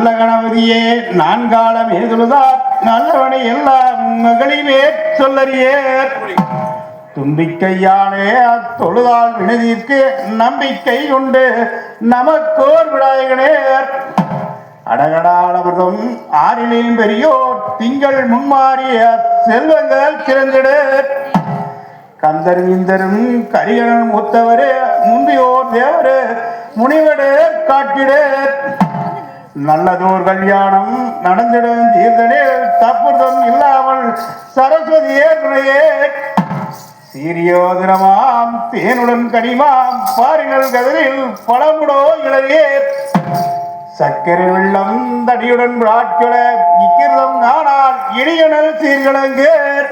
நல்ல கணபதியே நான்காலம் ஏதுழுதார் நல்லவனை எல்லாம் மகளிமே சொல்லறியே தும்பிக்கையானே அத்தொழுதால் வினதிற்கு நம்பிக்கை உண்டு நமக்கோர் விநாயகனேர் அடகடாளவர்தம் ஆறிலின் பெரியோர் திங்கள் முன்மாறிய செல்வங்கள் சிறந்திடு கந்தர் இந்தரும் கரிகணன் மூத்தவரே முந்தியோர் தேவரே முனிவடே காட்டிடே நல்லதோர் கல்யாணம் நடந்திடும் தீர்தனில் தப்புதம் இல்லாமல் சரஸ்வதியே துணையே சீரியோதிரமாம் தேனுடன் கனிமாம் பாரினல் கதிரில் பழமுடோ இளையே சக்கரை வெள்ளம் தடியுடன் விழாட்கள இக்கிருதம் நானால் இடியனல் சீர்கிழங்கேர்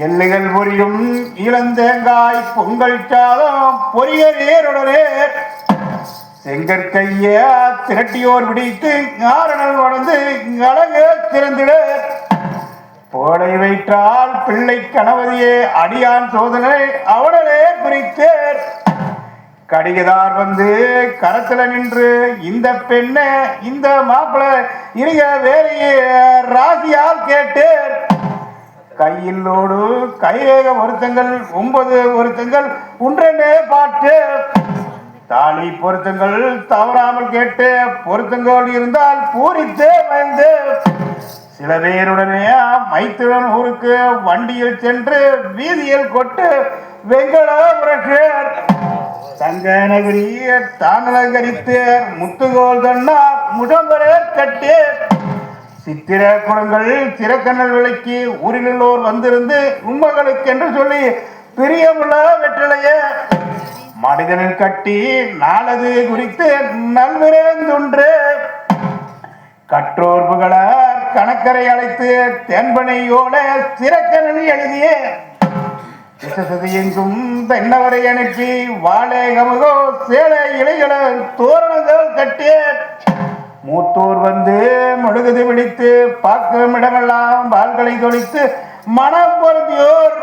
எல்லைகள் பொரியும் இளந்தேங்காய் பொங்கல் சாதம் பொரியலேருடனே செங்கற்கைய திரட்டியோர் பிடித்து ஆரணல் வளர்ந்து அழக திறந்திட போடை வைற்றால் பிள்ளை கணவதியே அடியான் சோதனை அவனே குறித்தேர் கடிகதார் வந்து கரத்துல நின்று இந்த பெண்ணை இந்த மாப்பிள இருக வேலையே ராசியால் கேட்டேர் கையிலோடு கைரேக ஒருத்தங்கள் 9 ஒருத்தங்கள் ஒன்றென்னே பாட்டு தாலி பொருத்தங்கள் தவறாமல் கேட்டு பொருத்தங்கள் இருந்தால் பூரித்தே மயந்து சில பேருடனே மைத்துடன் ஊருக்கு வண்டியில் சென்று வீதியில் கொட்டு வெங்கடாபுரேர் தங்க நகரி தானலங்கரித்து முத்துகோல் தன்னார் முடம்பரே கட்டு சித்திர குடங்கள் சிறக்கண்ணல் விலைக்கு ஊரிலுள்ளோர் வந்திருந்து உண்மகளுக்கு என்று சொல்லி பிரியமுள்ள வெற்றிலையே மனிதனில் கட்டி நாளது குறித்து நல்விரேந்துன்று கற்றோர் புகழார் கணக்கரை அழைத்து தென்பனையோட சிறக்கணி எழுதிய எங்கும் தென்னவரை அனுப்பி வாழை கமுகோ சேலை இலைகள தோரணங்கள் கட்டிய மூத்தோர் வந்து முழுகுது பிடித்து பார்க்கும் இடமெல்லாம் பால்களை தொழித்து மனம் பொருந்தியோர்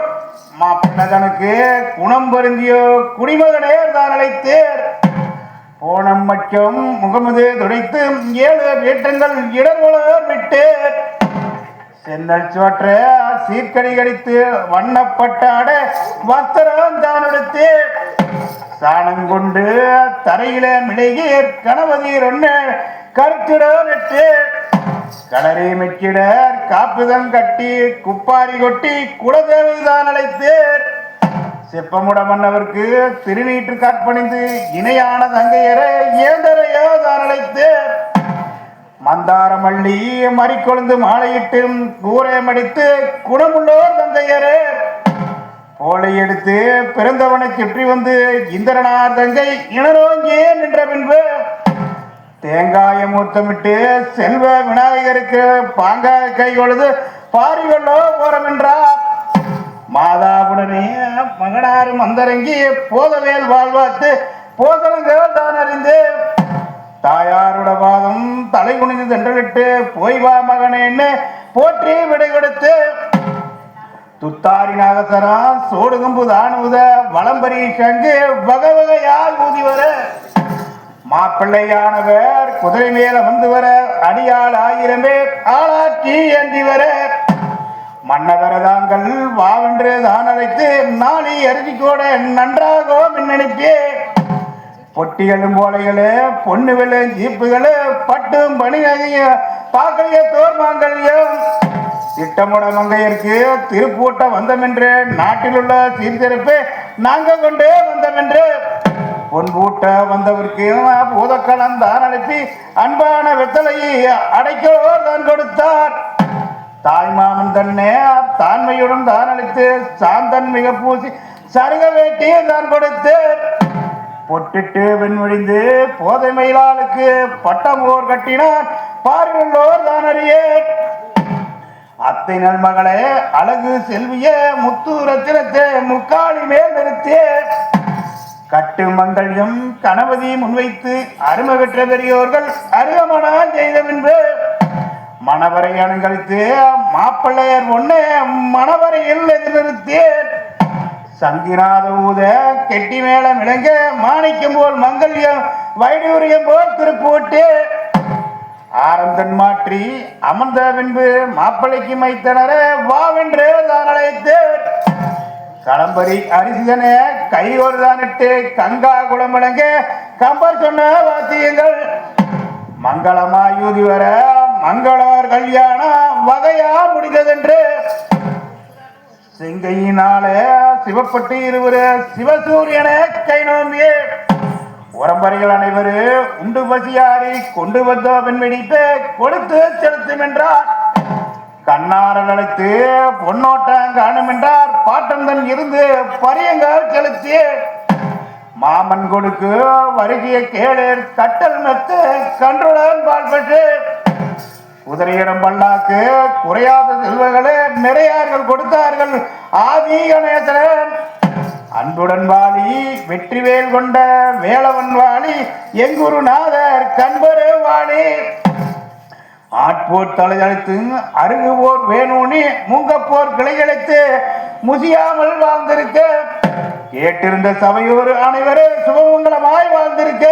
மாப்பிள்ளதனுக்கு குணம் பொருந்தியோ குடிமகனேர் தான் அழைத்தேர் போனம் மச்சம் முகமது துடைத்து 7 வேட்டங்கள் இடர்வளர் விட்டேர் சென்னல் சோற்ற சீர்கடி கடித்து வண்ணப்பட்ட அட வஸ்திரம் தான் எடுத்து சாணம் கொண்டு தரையில மிளகீர் கணவதீர் ஒன்று கருத்திட நட்டு களரை மெக்கிட காப்புதம் கட்டி குப்பாரி கொட்டி குலதேவைதான் அழைத்து செப்பமுட மன்னவருக்கு திருநீற்று காட்பணிந்து இணையான தங்கையரை ஏந்தரையோ தான் அழைத்து மந்தார மல்லி மறிக்கொழுந்து மாலையிட்டு கூரை மடித்து குணமுள்ளோர் தந்தையரே போலை எடுத்து பிறந்தவனை சுற்றி வந்து இந்திரனார் தங்கை இனரோங்கியே நின்ற பின்பு தேங்காய மூத்தமிட்டு செல்வ விநாயகருக்கு பாங்காக கை கொழுது பாரிகொள்ளோ போறம் என்றார் மாதாவுடனே மகனாறு மந்தரங்கி போதவேல் வாழ்வாத்து போதனங்கள் தான் அறிந்து தாயாருட பாதம் தலை குனிந்து சென்றுவிட்டு போய் வா மகனேன்னு போற்றி விடை கொடுத்து துத்தாரி நாகசரா சோடுகம்பு தானுத வளம்பரி சங்கு வகை வகையால் ஊதி வர மாப்பிள்ளையானவர் குதிரை மேல வந்து வர அடியாள் 1000 பேர் ஆளாக்கி ஏந்தி வர மன்னவர தாங்கள் வாவென்று தான் அழைத்து நாளை அருவிக்கோட நன்றாக மின்னனுப்பே பொட்டிகளும் போலைகளு பொண்ணு வெள்ளு ஜீப்புகளு பட்டும் பணிகைய பாக்கலிய தோர்மாங்கல்யம் திட்டமுட மங்கையருக்கு திருப்பூட்ட வந்தமென்று நாட்டில் உள்ள சீர்திருப்பை நாங்க கொண்டே வந்தமென்று பொன்பூட்ட வந்தவருக்கு பூதக்களம் தான் அனுப்பி அன்பான வெத்தலையை அடைக்கோ தான் கொடுத்தார் தாய்மாமன் தன்னே தான்மையுடன் தான் அளித்து சாந்தன் மிக பூசி சருக வேட்டியை தான் கொடுத்து பொட்டிட்டு வெண்மொழிந்து போதை மயிலாளுக்கு பட்டம் ஓர் கட்டினார் பாரியுள்ளோர் தான் அறியே அத்தை நல்மகளே அழகு செல்விய முத்து ரத்தினத்தை முக்காலி மேல் நிறுத்திய கட்டு மங்கல்யம் கணபதி முன்வைத்து அருமை பெற்ற பெரியோர்கள் அருகமனா செய்த பின்பு மணவரை அணுகழித்து மாப்பிள்ளையர் ஒண்ணு மணவரையில் எதிர்நிறுத்திய சங்கிநாத ஊத கெட்டி மேளம் இளங்க மாணிக்கம் போல் மங்கல்யம் வைடூரியம் போல் திருப்பூட்டு ஆரந்தன் மாற்றி அமர்ந்த பின்பு மாப்பிளைக்கு மைத்தனர வாவென்று தான் அழைத்து களம்பரி அரிசிதன கை ஒருதானிட்டு கங்கா குளமடங்க கம்பர் சொன்ன வாத்தியங்கள் மங்களமாயூதி வர மங்களவர் கல்யாணம் வகையா முடிந்ததென்று சிங்கையினாலே சிவப்பட்டு இருவரு சிவசூரியனை கை நோம்பியே உரம்பரைகள் அனைவரும் உண்டு பசியாரி கொண்டு வந்த பெண்மணிப்பு கொடுத்து செலுத்தும் என்றார். கண்ணாரல் அழைத்து பொன்னோட்டம் காணும் என்றார். பாட்டந்தன் இருந்து பரியங்கால் செலுத்தி மாமன் கொடுக்கு வருகிய கேளு கட்டல் மெத்து கன்றுடன் பால்பட்டு குதிரையிடம் பல்லாக்கு குறையாத செல்வங்களே நிறையார்கள் கொடுத்தார்கள். ஆதி கணேசன் அன்புடன் வாழி வெற்றிவேல் கொண்ட வேளவன் வாழி எங்குருநாதர் கண்பரு வாழி ஆட்போர் தலையழைத்து அருகுபோர் வேணூனி மூங்கப்போர் கிளையழைத்து முசியாமல் வாழ்ந்திருக்க கேட்டிருந்த சபையோர் அனைவரும் சுபமங்கலமாய் வாழ்ந்திருக்க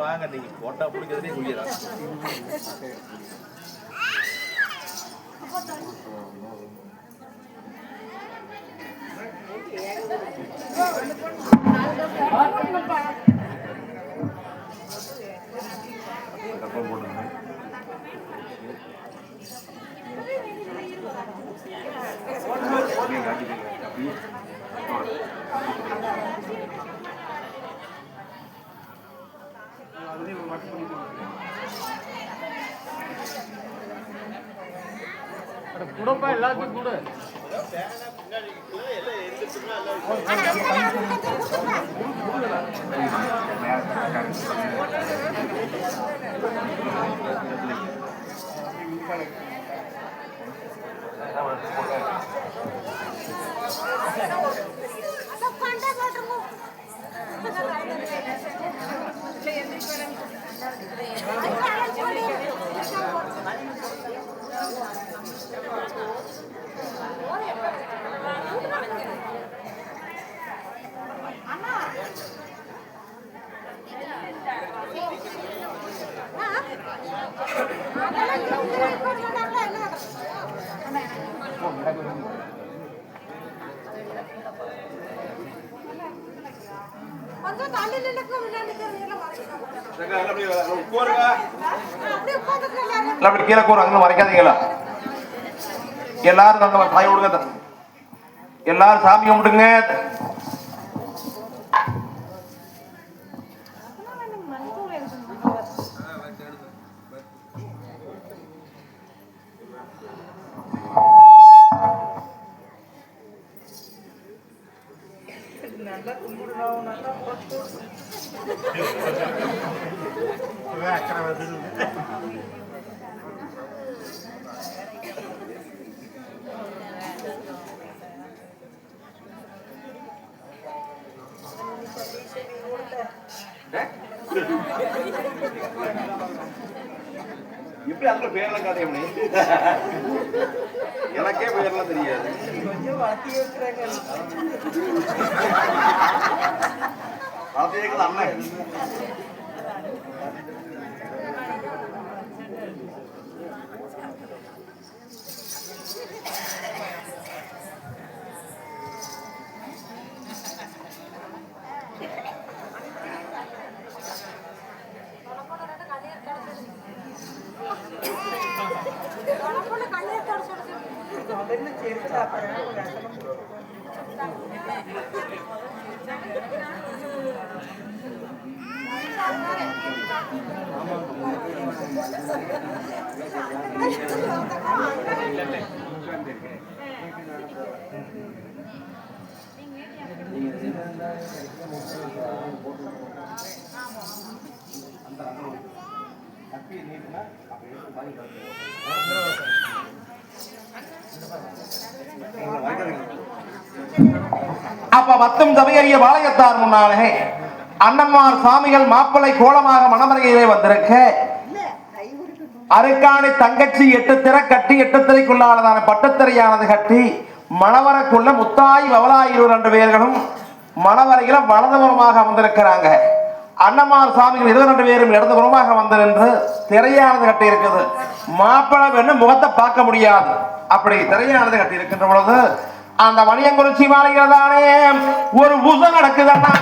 வாங்க நீங்க போட்டா பிடிக்கிறதே குளியதான். கூடப்பா எல்லாத்தையும் கூட கீழே கூறாங்க மறைக்காதீங்களா? எல்லாரும் தங்க தாய் விடுங்க, எல்லாரும் சாமி கும்பிடுங்க. எப்படி அதுல பேரெல்லாம் காட்ட எனக்கே பேரெல்லாம் தெரியாது. அண்ணன் அப்ப மத்தும் சபையறிய பாளையத்தார் முன்னாலே அண்ணன்மார் சாமிகள் மாப்பிள்ளை கோலமாக மணமறையிலே வந்திருக்க, அருக்காணி தங்கச்சி 8 திரை கட்டி 8 திரைக்குள்ளானதான பட்டுத்திரையானது கட்டி மணவரைக்குள்ள முத்தாய் வவலாய் 2 பேர்களும் மணவரையில வலதுபுறமாக வந்திருக்கிறாங்க. அண்ணன்மார் சாமிகள் 22 பேரும் இடதுபுறமாக வந்து நின்று திரையானது கட்டி இருக்குது. மாப்பிள்ளை பெண்ணு முகத்தை பார்க்க முடியாது, அப்படி திரையானது கட்டி இருக்கின்ற பொழுது அந்த மணியங்குறிச்சி மாளிகையில் தானே ஒரு பூசை நடக்குதுன்னா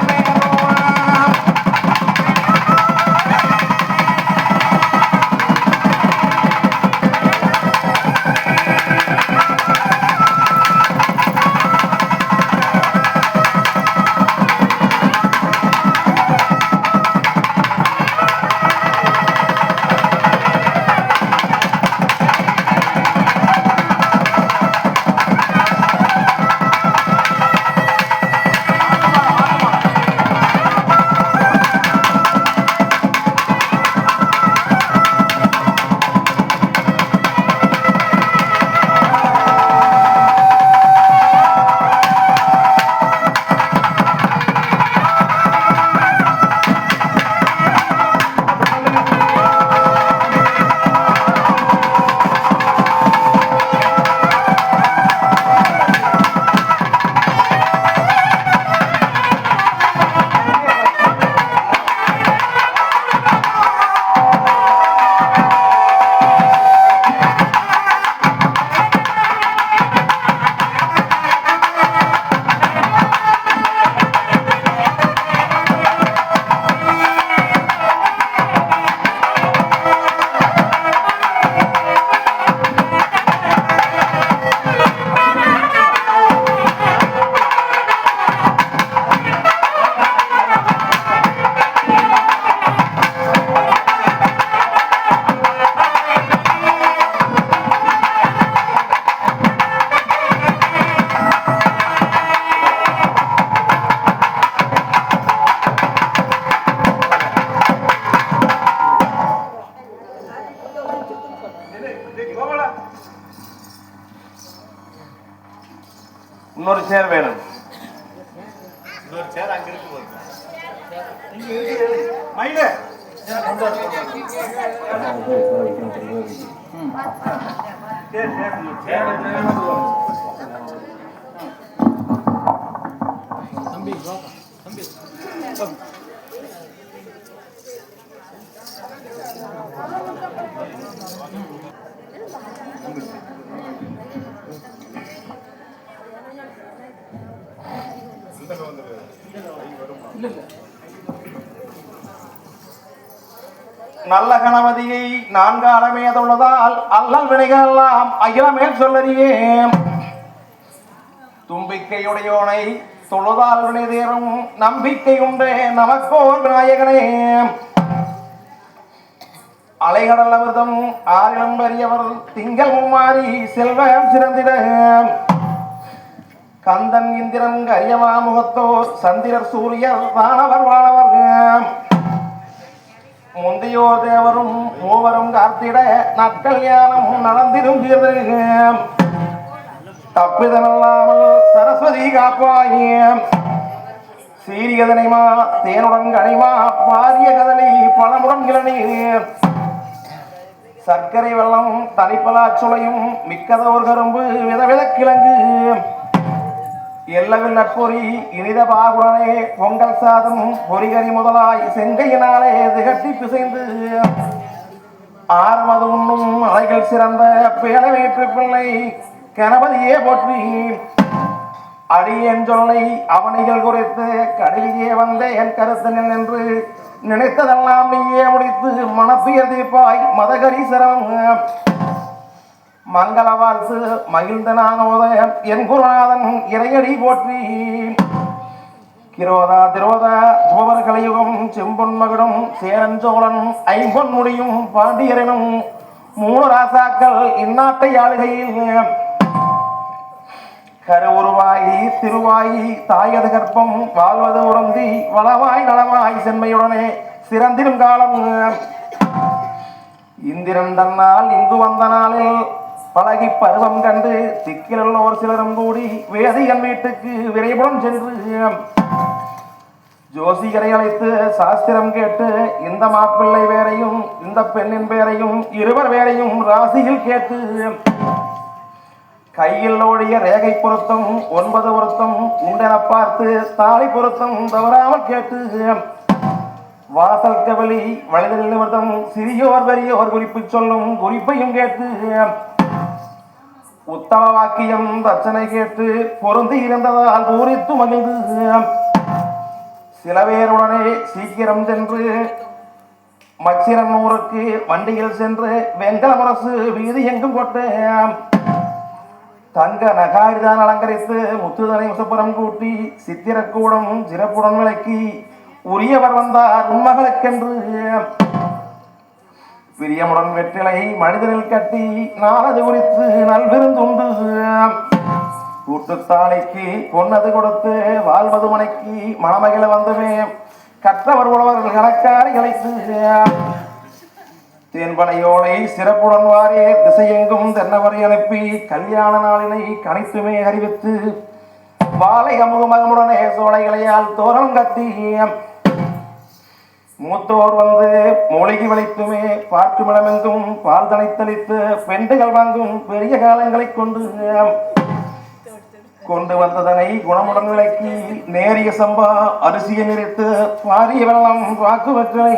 இன்னொரு சேர் வேணும். இன்னொரு சேர் அங்க இருக்கு போது. மயில நல்ல கணபதியை நான்காலமே தொழுதால் அல்லல் வினைகளெல்லாம் அகிலமேல் சொல்லறியே. தும்பிக்கையுடையோனை தொழுதால் வினை தேரும் நம்பிக்கை உண்டே நமக்கோர் விநாயகனே. அலைகடல் அமிர்தம் ஆரிடம் பெரியவர் திங்கள் மும்மாறி செல்வம் சிறந்திட. கந்தன் இந்திரன் அரியவா முகத்தோர் சந்திரர் சூரியர் வானவர் வானவர். முந்தையோர் தேவரும் மூவரும் காத்திட நற்கல்யாணம் நடந்திடும் தீர்தல். தப்பிதனல்லாமல் சரஸ்வதி காப்பாயே. சீரியதனைமா தேனுடன் கனிமா பாரிய கதலி பழமுடன் இளநீர். சர்க்கரை வெள்ளம் தனிப்பலா சுளையும் மிக்கதோர் கரும்பு விதவித கிழங்கு. எல்லவில் நட்பொறி இனித பாகுடனே பொங்கல் சாதம் பொறிகறி முதலாய் செங்கையினாலே திகட்டி பிசைந்து. ஆரமது உண்ணும் அலைகள் சிறந்த பேலை வேற்று பிள்ளை கணபதியே போற்றி. அடியேன் சொல்லை அவனிகள் குறித்து கடுவியே வந்த என் கருத்தனில் என்று நினைத்ததெல்லாம் நீயே முடித்து மனத்துயர் தீர்ப்பாய் மதகரி சிரமம். மங்கள வாழ்த்து மகிழ்ந்த நானோத என் குருநாதன் இறையடி போற்றி. கிரோதா திரோதா துபவர் கலியுகம் செம்பொன் மகுடம் சேரன் சோழன் ஐம்பொன் முடியும் பாண்டியரனும் 3 ராசாக்கள் இந்நாட்டை ஆளுகையில். கருவுருவாயி திருவாயி தாயது கற்பம் வாழ்வது உறந்தி வளவாய் நலவாய் செம்மையுடனே சிறந்திடும் காலம். இந்திரன் தன்னால் இங்கு வந்த நாளில் பழகி பருவம் கண்டு திக்கில் ஒரு சிலரும் கூடி வேதியன் வீட்டுக்கு விரைவுடன் சென்று ஜோசிகரை அழைத்து சாஸ்திரம் கேட்டு இந்த மாப்பிள்ளை பேரையும் இந்த பெண்ணின் பேரையும் இருவர் பேரையும் ராசியில் கேட்டு கையில் ஓடிய ரேகை பொருத்தம் 9 பொருத்தம் உண்டென பார்த்து தாலி பொருத்தம் தவறாமல் கேட்டு வாசல் கவலி வயதில் நிமிர்த்தம் சிறியோர் பெரியோர் குறிப்பு சொல்லும் குறிப்பையும் கேட்டு உத்தம வாக்கியம் தச்சனை கேட்டு பொருந்தி இருந்ததால் பூரித்து மகிழ்ந்து சில பேருடனே சீக்கிரம் சென்று மச்சிரன் ஊருக்கு வண்டியில் சென்று வெங்கலமரசு வீதி எங்கும் கொட்டு தங்க நகாரிதான் அலங்கரித்து முத்துதனை முசப்புறம் கூட்டி சித்திரக்கூடம் சிறப்புடன் விளக்கி உரியவர் வந்தார் உண்மகளுக்கென்று பிரியமுடன் வெற்றிலை மனிதனில் கட்டி நாளது குறித்து நல்விருந்துண்டு கூட்டுத்தாளைக்கு பொன்னது கொடுத்து வாழ்வது மனைக்கு மணமகிழ வந்துமே கற்றவர் உழவர்கள் கணக்காரி அழைத்து தேன்பனையோலை சிறப்புடன் வாரே திசையெங்கும் தென்னவரை அனுப்பி கல்யாண நாளினை கணித்துமே அறிவித்து வாழை அமுகமகமுடனே சோலைகளையால் தோரணம் கட்டி மூத்தோர் வந்து மூலிகை வளைத்துமே பாற்றுமிடமெங்கும் பால் தனைத்தளித்து பெண்டுகள் வாங்கும் பெரிய காலங்களை கொண்டு வந்ததனை குணமுடன் விளக்கி நேரிய சம்பா அரிசியை நிறுத்து பாரிய வெள்ளம் வாக்குவற்றை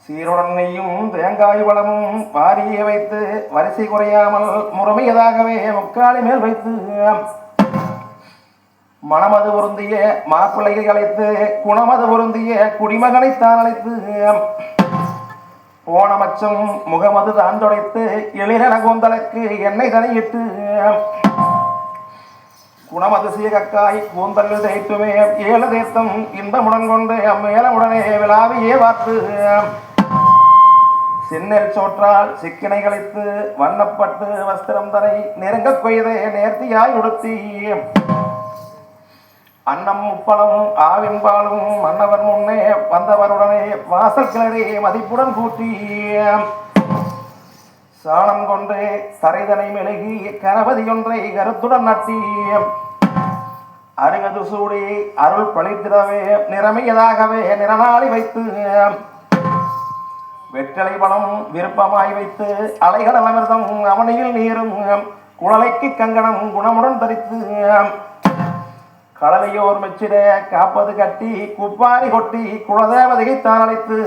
சீருடன் நெய்யும் தேங்காய் வளமும் பாரியை வைத்து வரிசை குறையாமல் முறைமையதாகவே முக்காலி மேல் வைத்து மணமது பொருந்திய மாப்பிள்ளையை அழைத்து குணமது பொருந்திய குடிமகனை தான் அழைத்து போன மச்சம் முகமது தான் தொடைத்து எழிலன கூந்தலுக்கு எண்ணெய் தனியிட்டு குணமது சீகக்காய் கூந்தல் தைத்துமே ஏழு தேத்தம் இன்பமுடன் கொண்டு அம்மேலமுடனே விழாவியே பார்த்து சென்னல் சோற்றால் சிக்கினை கழித்து வண்ணப்பட்டு வஸ்திரம் தரை நெருங்க கொய்தே நேர்த்தியாய் உடுத்தி அன்னம் முப்பளம் ஆவின் பாலும் மன்னவர் முன்னே வந்தவருடனே வாசல் கிளறி மதிப்புடன் கூட்டி சாணம் கொண்டு தரைதனை மெழுகி கணபதி ஒன்றை கருத்துடன் நட்டி அருகது சூடி அருள் பழித்திடவே நிறமையதாகவே நிறநாளி வைத்து வெற்றலை பழம் விருப்பமாய் வைத்து அலைகள் அமிர்தம் அவனியில் நீரும் குழலைக்கு கங்கணம் குணமுடன் தரித்து கடலையோர் மெச்சிட காப்பது கட்டி குப்பாரி கொட்டி குலதேவதையை தான் அழைத்து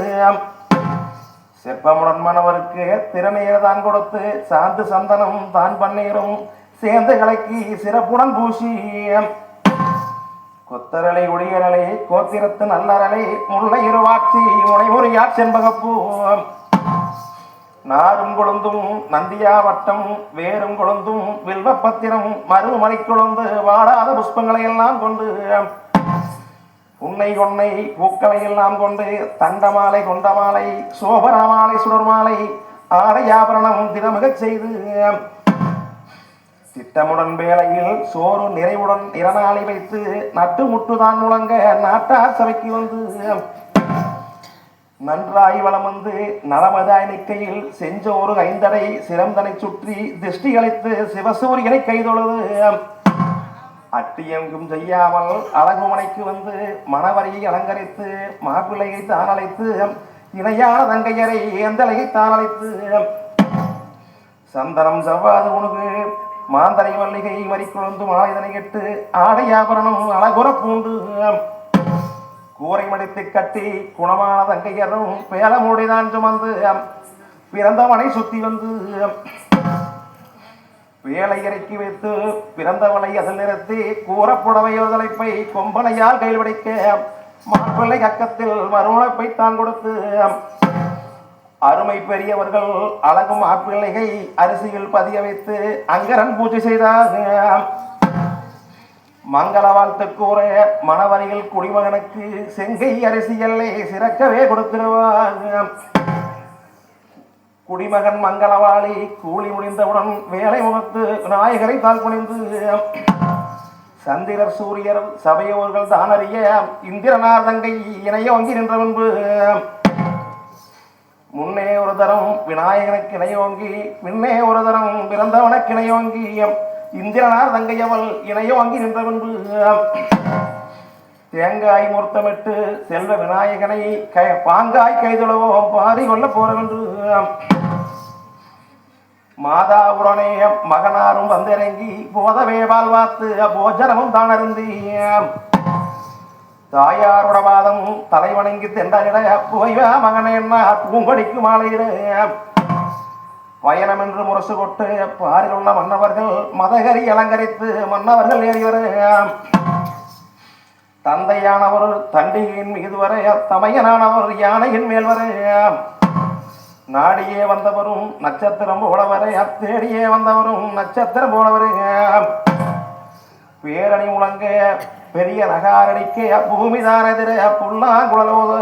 சிற்பமுடன் மனவருக்கு திறமையை தான் கொடுத்து சாந்து சந்தனம் தான் பன்னீரும் சேர்ந்து கலக்கி சிறப்புடன் பூசி கொத்தரலை ஒடியரலை கோத்திரத்து நல்லரலை முல்லை இருவாட்சி முனைமுறையாற் செண்பகப்பூ நாரும் கொழுந்தும் நந்தியாவட்டம் வேரும் கொழுந்தும் வில்வப்பத்திரம் மருமலை கொழுந்து வாடாத புஷ்பங்களை எல்லாம் கொண்டு உன்னை கொன்னை பூக்களை எல்லாம் கொண்டு தண்டமாலை கொண்டமாலை சோபரமாலை சுடர்மாலை ஆடையாபரணம் தினமுகச் செய்து திட்டமுடன் வேளையில் சோறு நிறைவுடன் இரணாளி வைத்து நட்டு முட்டுதான் முழங்க நாட்டார் சபைக்கு வந்து நன்றாய் வளம் வந்து நலமதாய் நிற்கையில் செஞ்சோறு ஐந்தடை சிறந்தனை சுற்றி திருஷ்டி அழைத்து சிவசூரியனை கைதொழுது அட்டியங்கும் செய்யாமல் அழகுமனைக்கு வந்து மணவரையை அலங்கரித்து மாப்பிள்ளையை தான் அழைத்து இணையான தங்கையரை ஏந்தலையை தான் அழைத்து சந்தனம் செவ்வாது உணவு மாந்தரை மல்லிகை மறிக்குழந்து மாலைதனை கெட்டு ஆடையாபரணம் அழகுற பூண்டு கூரை மடித்து கட்டி குணமான தங்கையரும் பேலமூடிதான் சுமந்து பிறந்தவனை சுத்தி வந்து வேலை இறக்கி வைத்து பிறந்தவளை அதில் நிறுத்தி கூறப்புடவை ஒரு தலைப்பை கொம்பனையால் கையில் பிடிக்க மாப்பிள்ளை கக்கத்தில் மறுமணப்பை தான் கொடுத்து அருமை பெரியவர்கள் அழகும் ஆப்பிள்ளைகை அரிசியில் பதிய வைத்து அங்கரன் பூஜை செய்தார் மங்கள வாழ்த்து கூற மணவரையில் குடிமகனுக்கு செங்கை அரிசியல்லை சிறக்கவே கொடுத்திருவார் குடிமகன் மங்களவாளி கூலி முடிந்தவுடன் வேலை முகத்து விநாயகரை தாழ் குனிந்து சந்திரர் சூரியர் சபையோர்கள் தானறிய இந்திரனார் தங்கை இணைய வங்கி நின்ற முன்பு முன்னே ஒரு தரம் விநாயகனுக்கு இணையோங்கி பின்னே ஒரு தரம் பிறந்தவனுக்கு இணையோங்கி இந்திரனார் தங்கையவள் இணையோங்கி நின்ற முன்பு தேங்காய் மூர்த்தமிட்டு செல்வ விநாயகனை பாங்காய் கைதொழுவோம் பாரி கொள்ள போறவென்று மாதாவுடனே மகனாரும் வந்திறங்கி போதவே வாழ்வாத்து போஜனமும் தான் அருந்தி தாயாரோட வாதம் தலைவணங்கி தெண்டனிட போய்வா மகனே என்ன பூங்கொடிக்கு மாலையிட பயணம் என்று முரசு கொட்டு பாரில் உள்ள மன்னவர்கள் மதகரி அலங்கரித்து மன்னவர்கள் ஏறி வர தந்தையானவர் தண்டிகையின் மீது வர தமையனானவர் யானையின் மேல் வர நாடியே வந்தவரும் நட்சத்திரம் போல வர தேடியே வந்தவரும் நட்சத்திரம் போல வர பேரணி முழங்க பெரிய நகாரடிக்க பூமிதான் எதிர புல்லாங்குழலோத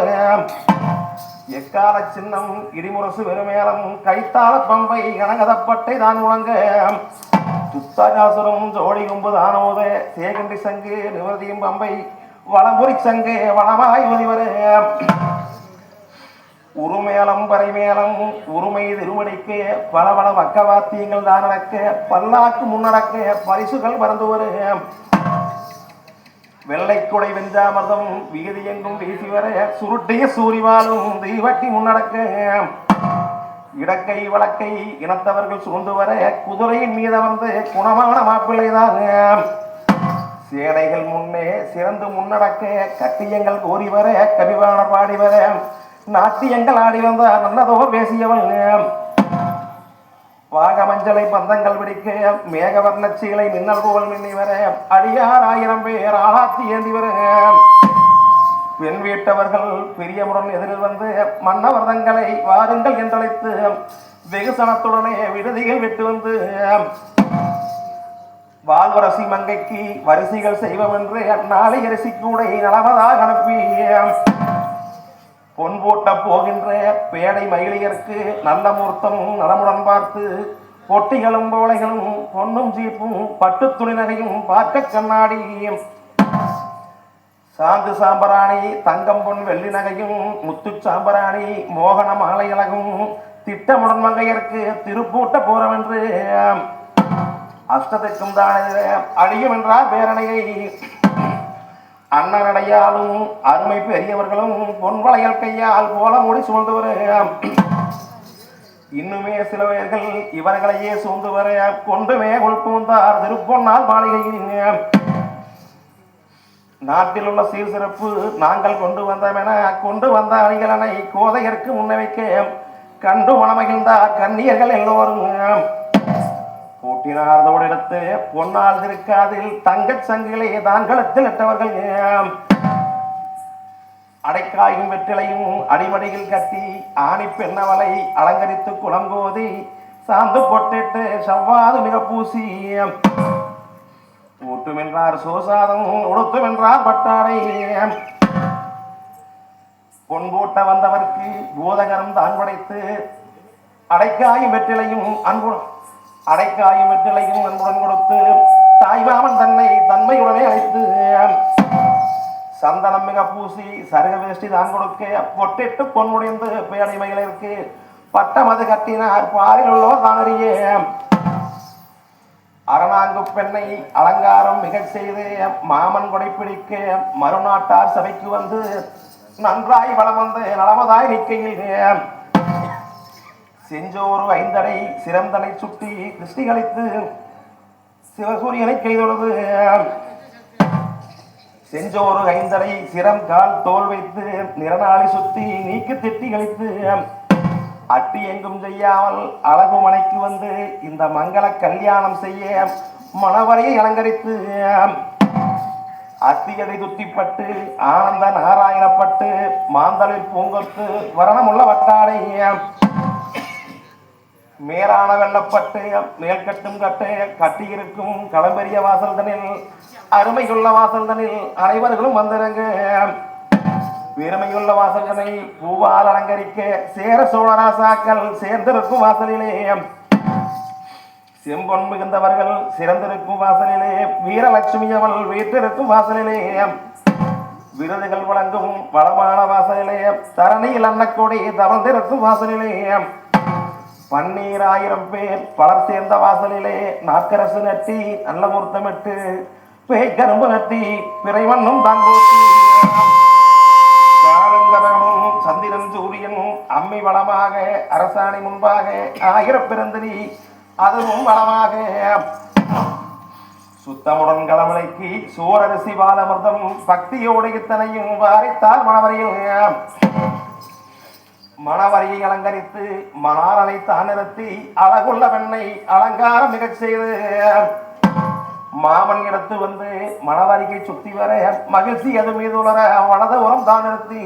எக்கால சின்னம் இடிமுரசு வெறுமேலம் கைத்தாள பம்பை கனகதப்பட்டை தான் முழங்க துத்தகாசுரம் ஜோடி கும்பு தானோத சேகண்டி சங்கு நிவர்த்தியும் பம்பை வளம்புரி சங்கு வளமாய் உதிவர உருமேளம் பறைமேளம் உரிமை திருமணிக்கு பல பல பக்கவாத்தியங்கள் தான் நடக்க பல்லாக்கு முன்னடக்க பரிசுகள் பறந்து வர வெள்ளைக்குடை வெஞ்சாமர்தம் வீதி எங்கும் வீசி வர சுருட்டிய சூரிவாலும் தீவட்டி முன்னடக்க இடக்கை வழக்கை இனத்தவர்கள் சூழ்ந்து வர குதிரையின் மீது அமர்ந்து குணமான மாப்பிள்ளைதான் சேனைகள் முன்னே சிறந்து முன்னடக்க கட்டியங்கள் கோரி வர கவிவாணர் பாடி வர நாட்டியங்கள் ஆடி வந்த நல்லதோ பேசியவள் வாகமஞ்சளை பந்தங்கள் பிடிக்க மேகவர்ண சீலை மின்னல் போல் மின்னி வர அடியார் 1000 பேர் ஆளாத்தி ஏந்தி வர பெண் வீட்டவர்கள் பிரியமுடன் எதிரில் வந்து மன்னவர்தங்களை வாருங்கள் என்றழைத்து வெகுசனத்துடனே விடுதிகள் விட்டு வந்து வாழ்வரசி மங்கைக்கு வரிசைகள் செய்வோம் என்று நாளை அரிசி கூடை நலமதாக அனுப்பி பொன் போட்ட போகின்ற பேடை மகிழியருக்கு நல்ல மூர்த்தம் நலமுடன் பார்த்து பொட்டிகளும் போலைகளும் பொன்னும் சீப்பும் பட்டு துணி நகையும் பார்க்க கண்ணாடியும் சாந்து சாம்பராணி தங்கம் பொன் வெள்ளி நகையும் முத்து சாம்பராணி மோகன மாலை அழகும் திட்டமுடன் மங்கையருக்கு திருப்பூட்ட போறோம் என்று அஷ்டத்திற்கும் தானே அழியும் என்றார் பேரணையை அண்ணனடையாலும் அருமை பெரியவர்களும் பொன்வளையல் கையால் போல மூடி சூழ்ந்து வர இன்னுமே சில பேர்கள் இவர்களையே சூழ்ந்து வர கொண்டுமே உள்பூந்தார் திருப்பொன்னால் மாளிகையில் நாட்டில் உள்ள சீர் சிறப்பு நாங்கள் கொண்டு வந்தமென கொண்டு வந்த அணிகளனை கோதையருக்கு முன்வைக்க கண்டு மனமகிழ்ந்தார் கன்னியர்கள் எல்லோரும் பூட்டினார்தோடு எடுத்து பொன்னால் திருக்காதில் தங்கச் சங்கிலே தான் களத்தில் இட்டவர்கள் அடைக்காயும் வெற்றிலையும் அடிமடியில் கட்டி ஆணி பெண்ணவளை அலங்கரித்து குளங்கோதி சாந்து பொட்டிட்டு செவ்வாது மிக பூசி ஊட்டுமென்றார் சோசாதம் உடுத்துமென்றார் பட்டாடை பொன்பூட்ட வந்தவர்க்கு பூதகரம் தான் படைத்து அடைக்காயும் வெற்றிலையும் அன்புடன் கொடுத்து தாய்மாமன் தன்னை தன்மையுடனே அழைத்து சந்தனம் மிக பூசி சருக வேஷ்டி தான் கொடுக்க பொட்டிட்டு பொன்முடிந்து பேடை மகளிருக்கு பட்டமது கட்டினார் பாரில் உள்ளவர் தானறியே அரணாங்கு பெண்ணை அலங்காரம் மிக செய்து மாமன் கொடை பிடிக்க மறுநாட்டார் சபைக்கு வந்து நன்றாய் வளம் வந்து நலமதாய் நிற்கையில் செஞ்சோறு ஐந்தடை சிறந்தனை சுட்டி திருஷ்டி கழித்து சிவசூரியனை கைதொழுது செஞ்சோறு ஐந்தடை சிரம் கால் தோல் வைத்து நிறநாளி சுத்தி நீக்கு திட்டி கழித்து அட்டி எங்கும் செய்யாமல் அழகு மனைக்கு வந்து இந்த மங்கள கல்யாணம் செய்ய மணவரையை அலங்கரித்து அத்தியதை துத்திப்பட்டு ஆனந்த நாராயணப்பட்டு மாந்தளிர் பூங்கொத்து வரணமுள்ள வட்டாடை மேலான வெள்ளப்பட்டு மேல்கட்டும் கட்டு கட்டியிருக்கும் களம்பெரிய வாசல் தனில் அருமையுள்ள வாசல் தனில் அனைவர்களும் வந்திறங்க பெருமையுள்ள வாசல்களை பூவால் அலங்கரிக்க சேர சோழராசாக்கள் சேர்ந்திருக்கும் வாசலிலே செம்பொன் மிகுந்தவர்கள் சிறந்திருக்கும் வாசலிலே வீரலட்சுமி அவள் வீட்டிருக்கும் வாசலிலே விருதுகள் வழங்கும் வளமான வாசலிலே தரணியில் அன்னக்கொடி தவழ்ந்திருக்கும் வாசலிலே 12000 பேர் பலர் சேர்ந்த வாசலிலே நாக்கரசு நட்டி நல்ல முகூர்த்தமிட்டு பேய்கரும்பு நட்டி பிறைவண்ணும் தான் போட்டி சந்திரன் சூரியன் அம்மி வளமாக அரசாணி முன்பாக 1000 பிறந்தனி அதுவும் வளமாக சுத்தமுடன் களமலைக்கு சோரரிசி பாலமிர்தம் பக்தியோடு இத்தனையும் வாரித்தார் மணவரையை அலங்கரித்து மணாரனை தான் நிறுத்தி அழகுள்ள பெண்ணை அலங்காரம் மிகச் செய்து மாமன் எடுத்து வந்து மணவரிகை சுத்தி வர மகிழ்ச்சி அது மீது உலர வலது உரம் தான் நிறுத்தி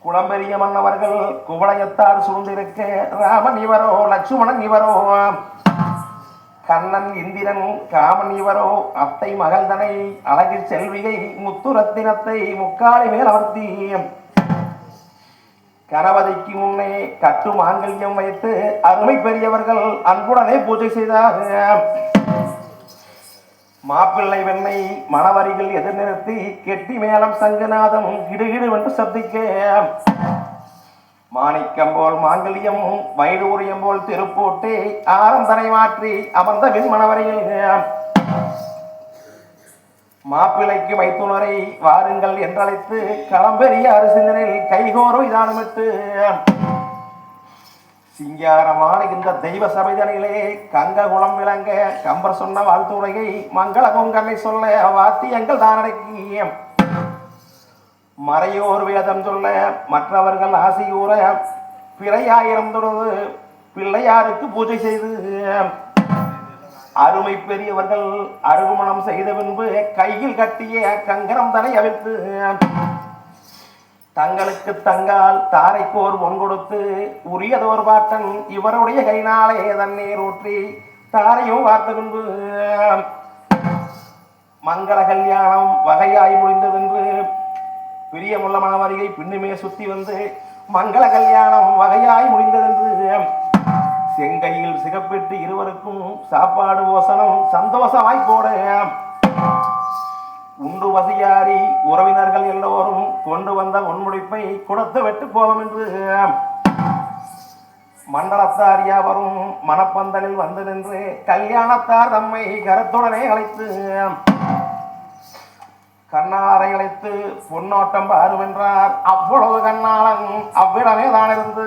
குளம்பெரிய மன்னவர்கள் குவளையத்தார் சூழ்ந்திருக்க ராமன் இவரோ லட்சுமணன் இவரோ கண்ணன் இந்திரன் காமன் இவரோ அத்தை மகள் தனை அழகு செல்வியை முத்துரத்தினத்தை முக்காலி மேல் அமர்த்தி கணவதிக்கு முன்னே கட்டு மாங்கல்யம் வைத்து அருமை பெரியவர்கள் அன்புடனே பூஜை செய்தார் மாப்பிள்ளை வெண்ணை மணவரிகள் எதிர் நிறுத்தி கெட்டி மேளம் சங்கநாதம் கிடுகிடு என்று சப்திக்க மாணிக்கம் போல் மாங்கல்யம் வைடூரியம் போல் திருப்போட்டு ஆரந்தனை மாற்றி அமர்ந்த விண் மணவரையில் மாப்பிள்ளைக்கு மைத்துனரை வாருங்கள் என்றழைத்து களம்பெரிய அரசிந்தனில் கைகோரும் இதானமிட்டு சிங்காரமான இந்த தெய்வ சபைதனிலே கங்க குளம் விளங்க கம்பர் சொன்ன வாழ்த்துறையை மங்கள கொங்கனை சொல்ல வாத்தியங்கள் தானடக்கிய மறையோர் வேதம் சொல்ல மற்றவர்கள் ஆசி கூற பிறையாயிரம் தொழுது பிள்ளையாருக்கு பூஜை செய்து அருமை பெரியவர்கள் அருகுமணம் செய்த பின்பு கையில் கட்டிய கங்கரம் தனை அவிழ்த்து தங்களுக்கு தங்கால் தாரைக்கோர் பொன் கொடுத்து உரியதோர் பாட்டன் இவருடைய கைனாலே தண்ணீர் ஊற்றி தாரையும் பார்த்த பின்பு மங்கள கல்யாணம் வகையாய் முடிந்ததென்று பிரியமுள்ள மணவரியை பின்னுமே சுத்தி வந்து மங்கள கல்யாணம் வகையாய் முடிந்ததென்று செங்கையில் சிகப்பிட்டு இருவருக்கும் சாப்பாடு ஓசனம் சந்தோஷமாய் போட உண்டு வசியாரி உறவினர்கள் எல்லோரும் கொண்டு வந்த முன்முடிப்பை கொடுத்து விட்டு போவோம் என்று மண்டலத்தார் யாவரும் மணப்பந்தலில் வந்து நின்று கல்யாணத்தார் தம்மை கருத்துடனே அழைத்து கண்ணாரை அழைத்து பொன்னோட்டம் பாருவென்றார். அப்பொழுது கண்ணாளன் அவ்விடமே தான் இருந்து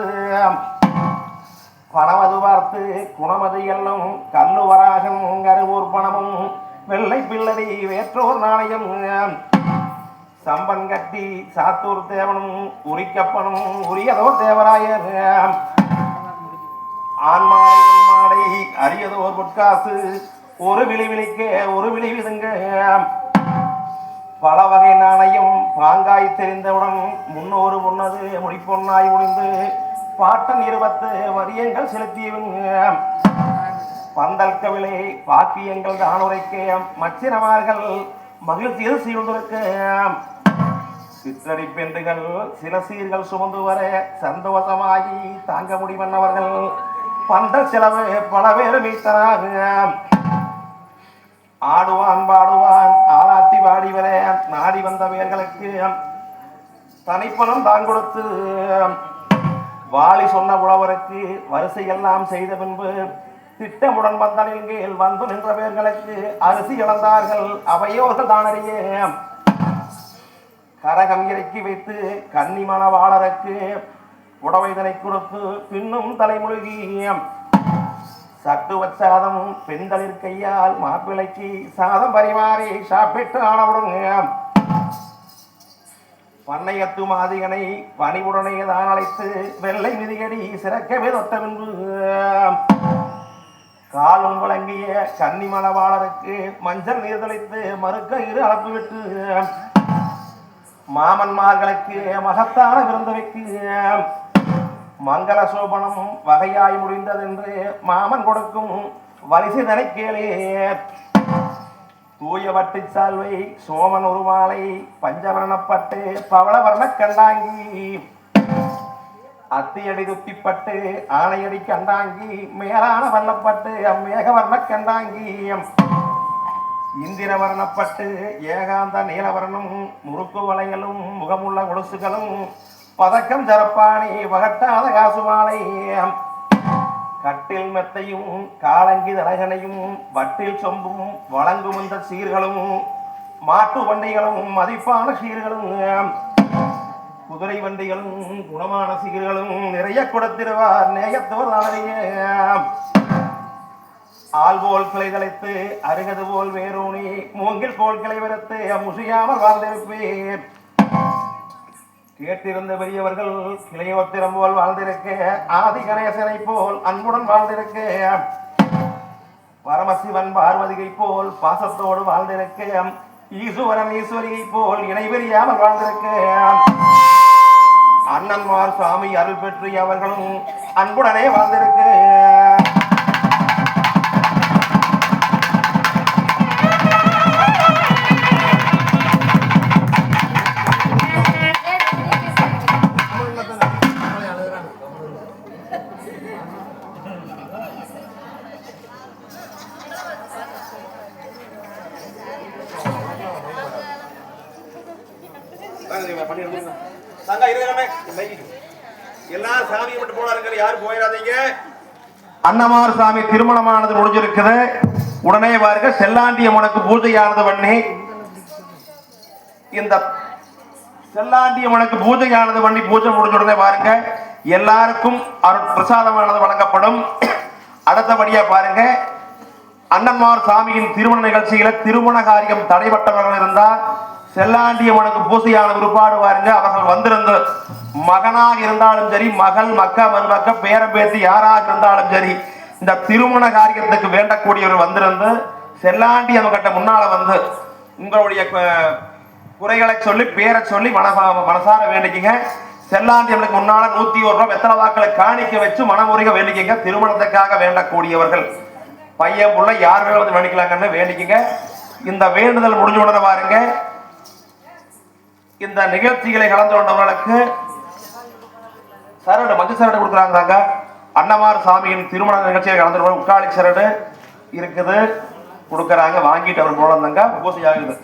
பணமது பார்த்து குணமது எல்லும் கல்லுவராகம் கருவூர் பணமும் வெள்ளை பிள்ளடி வேற்றோர் நாணயம் சம்பன் கட்டி சாத்தூர் தேவனும் உரிக்கப்பனும் உரியதோர் தேவராயர் ஆண்மாடை மாடை அரியதோர் பொற்காசு ஒரு விழிவிழிக்க ஒரு விழிவிதுங்க பல வகை நாணயம் பாங்காய் தெரிந்தவுடன் முன்னோரு முன்னது முடிப்பொன்னாய் முடிந்து பாட்டன் 20 வரியங்கள் செலுத்தியவங்க பந்தல் கவிலை பாக்கியங்கள் தானுரைக்க மச்சினமார்கள் மகிழ்ச்சியில் சீழ்ந்திருக்க சிற்றடி பெண்டுகள் சில சீர்கள் சுமந்து வர சந்தோஷமாகி தாங்க முடிவன்னவர்கள் பந்தல் செலவு பல பேர் மீட்டனாக ஆடுவான் பாடுவான் ஆளாட்டி பாடி வர நாடி வந்த பேர்களுக்கு தனிப்பணம் தான் கொடுத்து வாளி சொன்ன உழவருக்கு வரிசையெல்லாம் செய்த பின்பு திட்டமுடன் வந்தனின் கீழ் வந்து நின்ற பேர்களுக்கு அரிசி இழந்தார்கள் அவையோர்கள் தானறிய கரகம் இறக்கி வைத்து கன்னிமண வாழருக்கு உடவைதனை கொடுத்து பின்னும் தலைமுழுகி சட்டுவ சாதம் பெண்களின் கையால் மாப்பிளைக்கு சாதம் பரிமாறி சாப்பிட்டு ஆனவுடன் பண்ணையத்து மாதிகனை பணிவுடனே தான் அழைத்து வெள்ளை மிதிகடி சிறக்கவே தொட்டவென்று காலும் வழங்கிய கன்னிமணவாளருக்கு மஞ்சள் நீர் தெளித்து மறுக்க இரு அளப்பு விட்டு மாமன்மார்களுக்கு மகத்தான விருந்து வைக்கு மங்கள சோபனம் வகையாய் முடிந்ததென்று மாமன் கொடுக்கும் வரிசைதனை கேளே தூய வட்டி சால்வை சோமன் ஒரு மாலை பஞ்சவர்ணப்பட்டு பவளவர்ண கண்டாங்கி அத்தியடி துத்திப்பட்டு ஆணையடி கண்டாங்கி மேலான வர்ணப்பட்டு அம்மேகவர்ண கண்டாங்கி இந்திர வர்ணப்பட்டு ஏகாந்த நீலவர்ணம் முறுக்கு வளையலும் முகமுள்ள கொலுசுகளும் பதக்கம் ஜரப்பாணி வகட்டாத காசுமாலை கட்டில் மெத்தையும் காலங்கி தலகனையும் வட்டில் சொம்பும் வழங்கும் இந்த சீர்களும் மாட்டு வண்டிகளும் மதிப்பான சீர்களும் குதிரை வண்டிகளும் குணமான சீர்களும் நிறைய கொடுத்திருவார் நேயத்தோர் நாளைய ஆள் போல் கிளை தலைத்து அருகது போல் வேரூனி மூங்கில் போல் கிளை வறுத்து முசியாமல் வாழ்ந்திருப்பேன் கேட்டிருந்த பெரியவர்கள் கிளையோத்திரம் போல் வாழ்ந்திருக்க ஆதி கணேசனை போல் அன்புடன் வாழ்ந்திருக்க பரமசிவன் பார்வதிகை போல் பாசத்தோடு வாழ்ந்திருக்க ஈசுவரன் ஈஸ்வரியை போல் இணைவெறியாமல் வாழ்ந்திருக்க அண்ணன்மார் சுவாமி அருள் பெற்று அவர்களும் அன்புடனே வாழ்ந்திருக்க அன்னமார் சாமி திருமணமானது முடிஞ்சிருக்குது. உடனே பாருங்க செல்லாண்டியம்மனுக்கு பூஜையானது பண்ணி இந்த செல்லாண்டியம்மனுக்கு பூஜையானது பண்ணி பூஜை முடிஞ்ச உடனே பாருங்க எல்லாருக்கும் அருள் பிரசாதமானது வழங்கப்படும். அடுத்தபடியா பாருங்க அன்னமார் சாமியின் திருமண நிகழ்ச்சியில திருமண காரியம் தடைபட்டவர்கள் இருந்தா செல்லாண்டியம்மனுக்கு பூசையான விருப்பாடு பாருங்க அவர்கள் வந்திருந்து மகனாக இருந்தாலும் சரி மகள் மக்க மருமக்க பேரம்பேத்தி யாராக இருந்தாலும் சரி இந்த திருமண காரியத்துக்கு வேண்டக்கூடியவர் வந்திருந்து செல்லாண்டியம்மன் கிட்ட முன்னால வந்து உங்களுடைய குறைகளை சொல்லி பேரை சொல்லி மனசார வேண்டிக்கங்க. செல்லாண்டியம்மனுக்கு முன்னால 101 ரூபாய் வெத்தலை வாக்களை காணிக்க வச்சு மனமுறைக வேண்டிக்கங்க. திருமணத்துக்காக வேண்டக்கூடியவர்கள் பையன் புள்ள யார் வேணும் வந்து வேண்டிக்கலாங்கன்னு வேண்டிக்கங்க. இந்த வேண்டுதல் முடிஞ்ச உடனே பாருங்க இந்த நிகழ்ச்சிகளை கலந்து கொண்டவர்களுக்கு சரடு மஞ்ச சரடு கொடுக்குறாங்க. அன்னமார் சாமியின் திருமண நிகழ்ச்சியை கலந்து கொண்டு உட்காளி சரடு இருக்குது கொடுக்கறாங்க. வாங்கிட்டு அவர் போலந்தாங்க பூசை ஆகுது.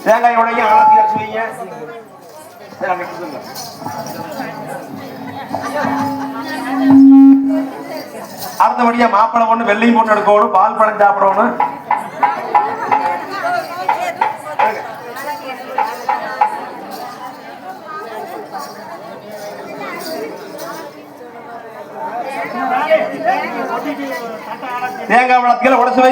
தேங்காய் உடைங்க, ஆரத்தி அரைச்சு வைங்க. சரி, அங்க கொடுங்க. அடுத்தபடியா மாப்பிளை பொண்ணு வெள்ளை பொண்ணு எடுக்கணும், பால் பழம் சாப்பிடணும். தேங்காய் பழத்துல உடச்சு வை.